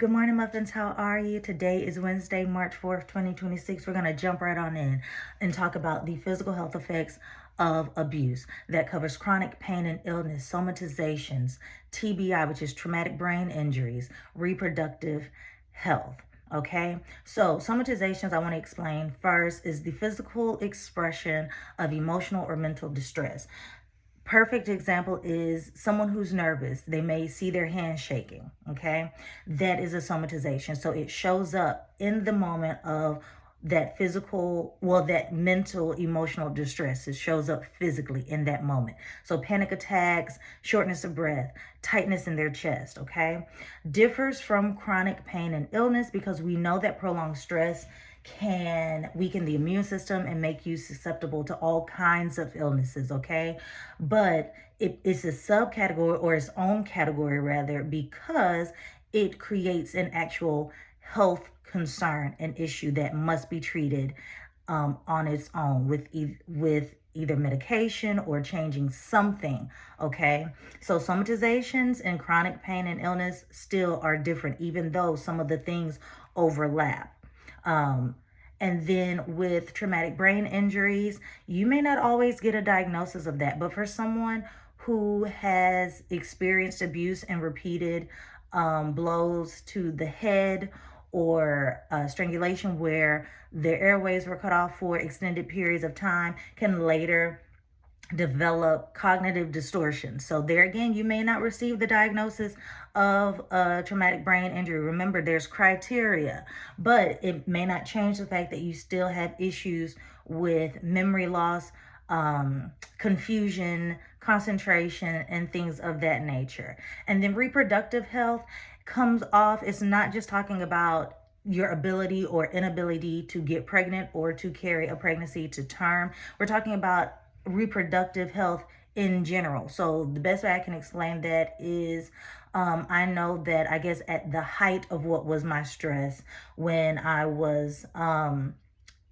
Good morning, Muffins. How are you? Today is Wednesday, March 4th, 2026. We're going to jump right on in and talk about the physical health effects of abuse. That covers chronic pain and illness, somatizations, TBI, which is traumatic brain injuries, reproductive health. Okay, so somatizations I want to explain first is the physical expression of emotional or mental distress. Perfect example is someone who's nervous. They may see their hand shaking, okay? That is a somatization. So it shows up in the moment of that physical, that mental, emotional distress. It shows up physically in that moment. So panic attacks, shortness of breath, tightness in their chest, okay? Differs from chronic pain and illness because we know that prolonged stress can weaken the immune system and make you susceptible to all kinds of illnesses, okay? But it's a subcategory, or its own category rather, because it creates an actual health concern, an issue that must be treated on its own with either medication or changing something, okay? So somatizations and chronic pain and illness still are different, even though some of the things overlap. And then with traumatic brain injuries, you may not always get a diagnosis of that, but for someone who has experienced abuse and repeated blows to the head or strangulation where their airways were cut off for extended periods of time can later develop cognitive distortion. So there again, you may not receive the diagnosis of a traumatic brain injury. Remember, there's criteria, but it may not change the fact that you still have issues with memory loss, confusion, concentration, and things of that nature. And then reproductive health comes off, it's not just talking about your ability or inability to get pregnant or to carry a pregnancy to term. We're talking about reproductive health in general. So the best way I can explain that is I know that I guess at the height of what was my stress when I was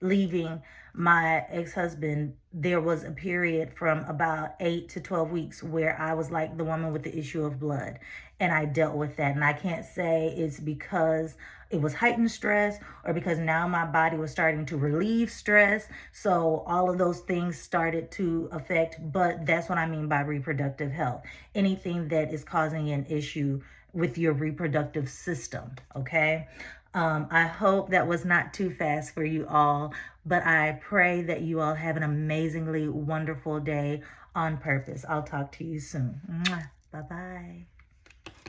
leaving my ex-husband, there was a period from about 8 to 12 weeks where I was like the woman with the issue of blood, and I dealt with that. And I can't say it's because it was heightened stress or because now my body was starting to relieve stress. So all of those things started to affect, but that's what I mean by reproductive health. Anything that is causing an issue with your reproductive system, okay? I hope that was not too fast for you all, but I pray that you all have an amazingly wonderful day on purpose. I'll talk to you soon. Bye-bye.